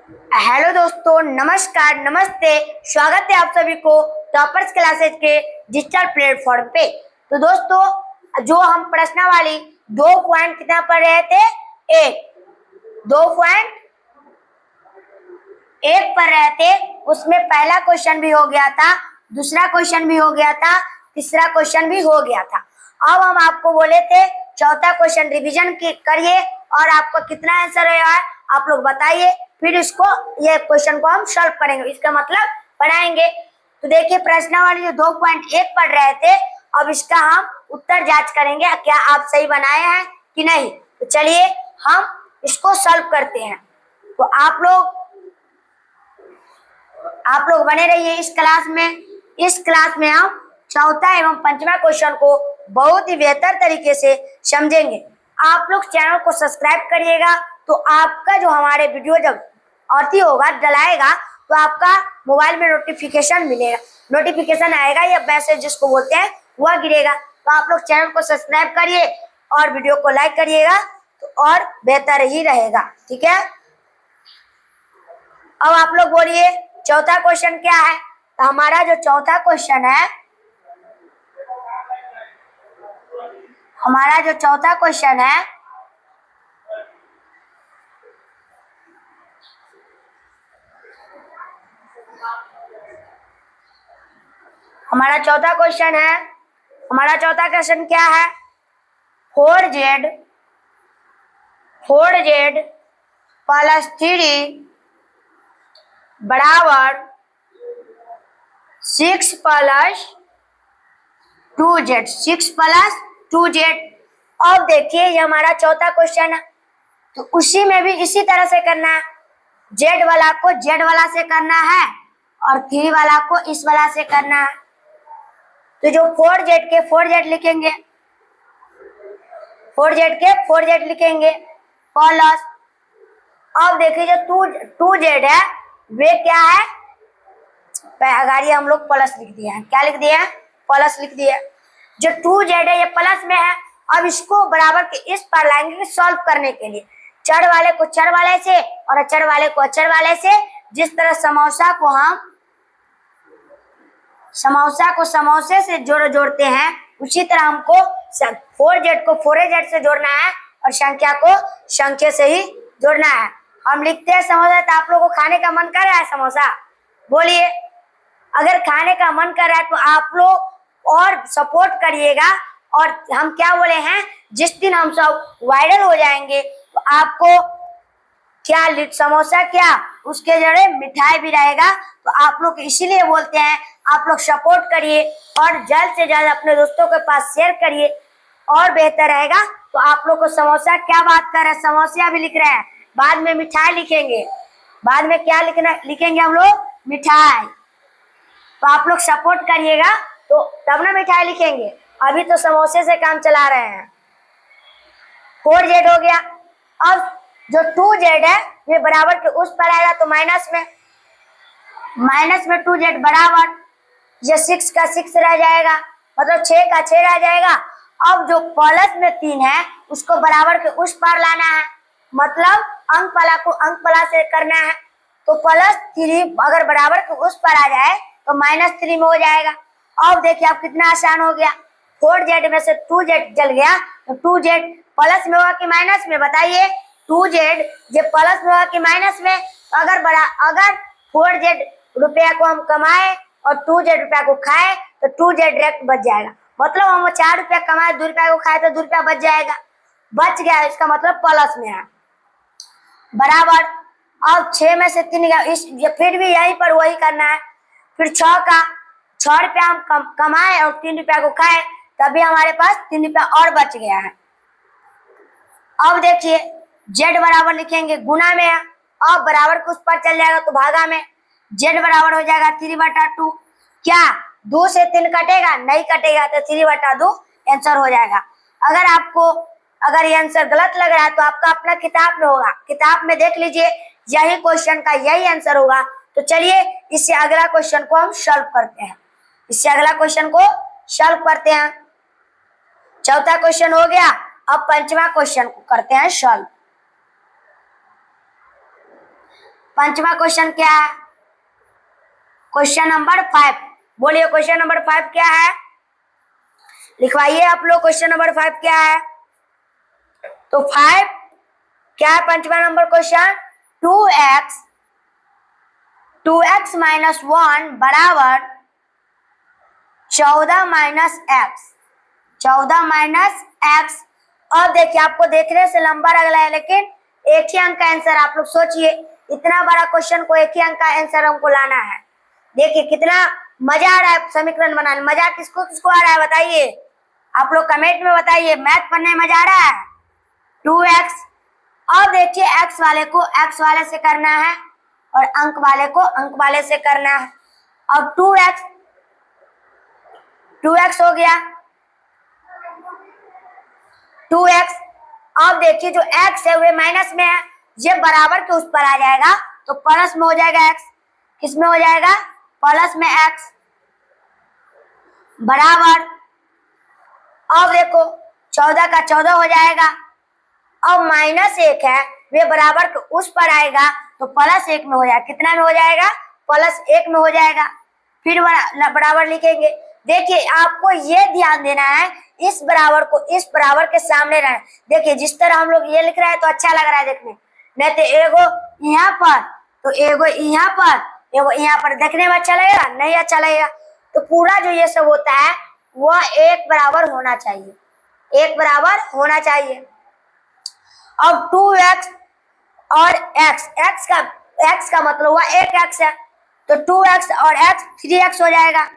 Hello दोस्तों, नमस्कार, नमस्ते। स्वागत है आप सभी को टॉपर्स क्लासेज के डिजिटल प्लेटफॉर्म पे। तो दोस्तों, जो हम प्रश्नावली 2 पॉइंट कितना पढ़ रहे थे, 2.1 पढ़ रहे थे। उसमें पहला क्वेश्चन भी हो गया था, दूसरा क्वेश्चन भी हो गया था, तीसरा क्वेश्चन भी हो गया था। अब हम आपको बोले थे चौथा क्वेश्चन रिवीजन करिए और आपको कितना आंसर है आप लोग बताइए, फिर इसको ये क्वेश्चन को हम सॉल्व करेंगे, इसका मतलब बनाएंगे। तो देखिए, प्रश्नावली जो 2.1 पढ़ रहे थे, अब इसका हम उत्तर जांच करेंगे क्या आप सही बनाए हैं कि नहीं। तो चलिए हम इसको सॉल्व करते हैं। तो आप लोग बने रहिए इस क्लास में। इस क्लास में हम चौथा एवं पंचवा क्वेश्चन को बहुत ही बेहतर तरीके से समझेंगे। आप लोग चैनल को सब्सक्राइब करिएगा, तो आपका जो हमारे वीडियो जब आती होगा डलाएगा तो आपका मोबाइल में नोटिफिकेशन मिलेगा, नोटिफिकेशन आएगा या मैसेज जिसको बोलते हैं वह गिरेगा। तो आप लोग चैनल को सब्सक्राइब करिए और वीडियो को लाइक करिएगा, तो और बेहतर ही रहेगा। ठीक है, अब आप लोग बोलिए चौथा क्वेश्चन क्या है। तो हमारा जो चौथा क्वेश्चन है, हमारा जो चौथा क्वेश्चन है हमारा चौथा क्वेश्चन क्या है, 4z प्लस 3 बराबर 6 प्लस 2z। अब देखिए, ये हमारा चौथा क्वेश्चन है, तो उसी में भी इसी तरह से करना है। z वाला को z वाला से करना है और 3 वाला को इस वाला से करना है। तो जो 4z के 4z लिखेंगे, 4z के 4z लिखेंगे प्लस, अब देखिए जो 2z है वे क्या है, अगाड़ी हम लोग प्लस लिख दिए हैं। क्या लिख दिए हैं? प्लस लिख दिए। जो 2z है ये प्लस में है। अब इसको बराबर के इस पर लाएंगे सॉल्व करने के लिए, चर वाले को चर वाले से और अचर वाले को अचर वाले से। जिस तरह समोसा को समोसे से जोड़ते हैं, उसी तरह हमको 4z को 4z से जोड़ना है और संख्या को संख्या से ही जोड़ना है। हम लिखते हैं समोसा। तो आप लोगों को खाने का मन कर रहा है समोसा? बोलिए, अगर खाने का मन कर रहा है तो आप लोग और सपोर्ट करिएगा। और हम क्या बोले हैं, जिस दिन हम सब वायरल हो जाएंगे तो आपको क्या समोसा क्या उसके जड़े मिठाई भी रहेगा। तो आप लोग इसीलिए बोलते हैं आप लोग सपोर्ट करिए और जल्द से जल्द अपने दोस्तों के पास शेयर करिए और बेहतर रहेगा। तो आप लोग को समोसा क्या बात कर रहे हैं, समोसा भी लिख रहे हैं, बाद में मिठाई लिखेंगे। बाद में क्या लिखेंगे हम लोग? मिठाई। तो आप लोग सपोर्ट करिएगा तो तब ना मिठाई लिखेंगे। अभी तो समोसे से काम चला रहे हैं। 4z हो गया। अब जो 2z है ये बराबर के उस पर आएगा, तो माइनस में 2z बराबर, ये 6 का 6 रह जाएगा, मतलब 6 का 6 रह जाएगा। अब जो प्लस में 3 है उसको बराबर के उस पार लाना है, मतलब अंक वाला को अंक वाला से करना है। तो +3 अगर बराबर के उस पर आ जाए तो -3 में हो जाएगा। अब देखिए आप कितना आसान हो गया। 4z में से 2z जल गया, तो 2z प्लस में होगा कि माइनस में? बताइए, 2z ये प्लस में होगा कि माइनस में? अगर 4z रुपया को हम कमाए और 2z रुपया को खाए तो 2z डायरेक्ट बच जाएगा। मतलब हम 4 रुपया कमाए, 2 रुपया को खाए तो 2 रुपया बच जाएगा, बच गया, इसका मतलब प्लस में है। बराबर, अब 6 में से 3 फिर भी यहीं पर वही करना है। फिर 6 रुपया हम कमाए और 3 रुपया को खाए, तभी हमारे पास 3 रुपया और बच गया है। अब देखिए, z बराबर लिखेंगे, गुना में है, अब बराबर को उस पर चल जाएगा तो भागा में, z बराबर हो जाएगा 3/2। क्या 2 से 3 कटेगा? नहीं कटेगा, तो 3/2 आंसर हो जाएगा। अगर ये आंसर गलत लग रहा है तो आपका अपना किताब में होगा, किताब में देख लीजिए, यही क्वेश्चन का यही आंसर होगा। तो चलिए इससे अगला क्वेश्चन को हम सॉल्व करते हैं। चौथा क्वेश्चन हो गया। अब पंचवा क्वेश्चन को करते हैं सॉल्व। पांचवा क्वेश्चन क्या है? क्वेश्चन नंबर 5, बोलिए क्वेश्चन नंबर 5 क्या है? लिखवाइए आप लोग, क्वेश्चन नंबर 5 क्या है? तो 5 क्या है? पांचवा नंबर क्वेश्चन, 2x माइनस 1 बराबर 14 माइनस एक्स। 14 minus x. अब देखिए, आपको देखने से लंबा लग रहा है, लेकिन एक ही अंक का आंसर। आप लोग सोचिए, इतना बड़ा क्वेश्चन को एक ही अंक का आंसर हमको लाना है। देखिए कितना मजा आ रहा है समीकरण बनाने। मजा किसको किसको आ रहा है बताइए, आप लोग कमेंट में बताइए। मैथ पढ़ने में मजा आ रहा है? 2x। अब देखिए, x वाले को x वाले से करना है और अंक वाले को अंक वाले से करना है। अब 2x हो गया 2x। अब देखिए, जो x है वे माइनस में है, ये बराबर के उस पर आ जाएगा तो प्लस में हो जाएगा x। किस में हो जाएगा? प्लस में x बराबर। अब देखो 14 का 14 हो जाएगा। अब माइनस 1 है, वे बराबर के उस पर आएगा तो प्लस 1 में हो जाएगा। कितना में हो जाएगा? प्लस 1 में हो जाएगा। फिर बराबर लिखेंगे। देखिए, आपको ये ध्यान देना है, इस बराबर को इस बराबर के सामने रहना। देखिए, जिस तरह हम लोग ये लिख रहे हैं तो अच्छा लग रहा है देखने, नहीं तो एगो यहाँ पर तो एगो यहाँ पर, एगो यहाँ पर, देखने में अच्छा लगेगा? नहीं अच्छा लगेगा। तो पूरा जो ये सब होता है वह एक बराबर होना चाहिए, एक बराबर होना चाहिए। अब 2x और x का मतलब हुआ एक x है, तो 2x और x 3x हो जाएगा।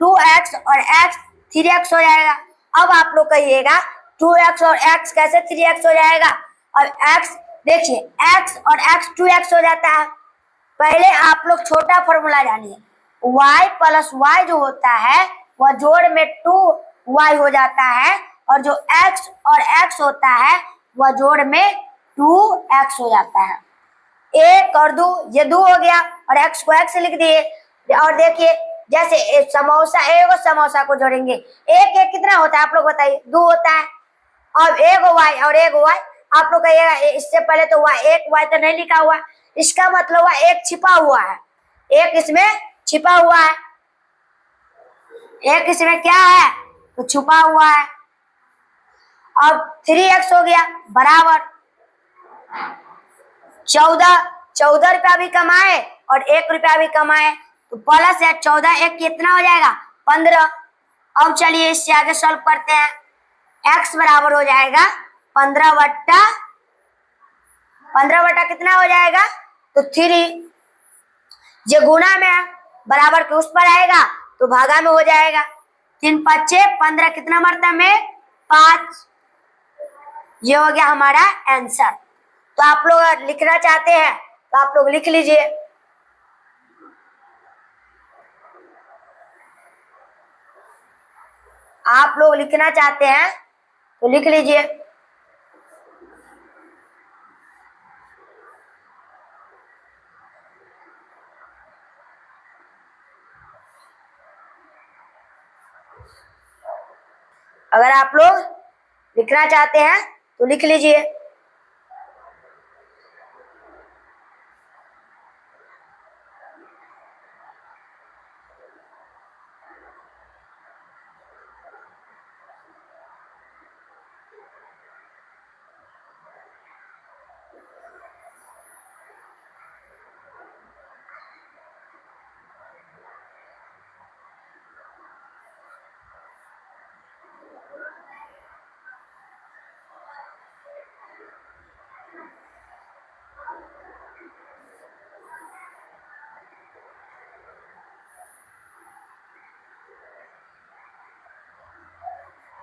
2x और x 3x हो जाएगा। अब आप लोग कहिएगा 2x और x कैसे 3x हो जाएगा? और x, देखिए x और x 2x हो जाता है। पहले आप लोग छोटा फॉर्मूला जानिए, y प्लस y जो होता है वह जोड़ में 2y हो जाता है, और जो x और x होता है वह जोड़ में 2x हो जाता है। 1 और 2, ये 2 हो गया, और x को x से लिख दिए। और देखिए, जैसे समोसा, एगो समोसा को जोड़ेंगे, एक एक कितना होता है आप लोग बताइए? 2 होता है। अब एगो y और एगो y, आप लोग कहिएगा इससे पहले तो y, एक y तो नहीं लिखा हुआ, इसका मतलब हुआ एक छिपा हुआ है, एक इसमें छिपा हुआ है, एक इसमें क्या है तो छुपा हुआ है। अब 3x हो गया बराबर 14 रुपया भी कमाए और 1 रुपया भी कमाए, तो प्लस है 14, एक कितना हो जाएगा? 15। अब चलिए इससे आगे सॉल्व करते हैं। x बराबर हो जाएगा 15 बटा कितना हो जाएगा? तो 3। जो गुणा में है, बराबर के उस पर आएगा तो भागा में हो जाएगा। 3 5 15, कितना मरता में? 5। ये हो गया हमारा आंसर। तो आप लोग लिखना चाहते हैं तो आप लोग लिख लीजिए। आप लोग लिखना चाहते हैं तो लिख लीजिए। अगर आप लोग लिखना चाहते हैं तो लिख लीजिए।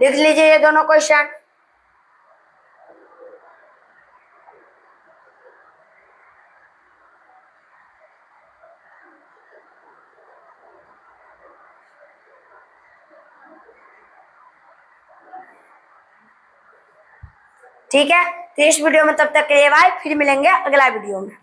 लिख लीजिए ये दोनों क्वेश्चन। ठीक है, तो इस वीडियो में तब तक के लिए बाय, फिर मिलेंगे अगला वीडियो में।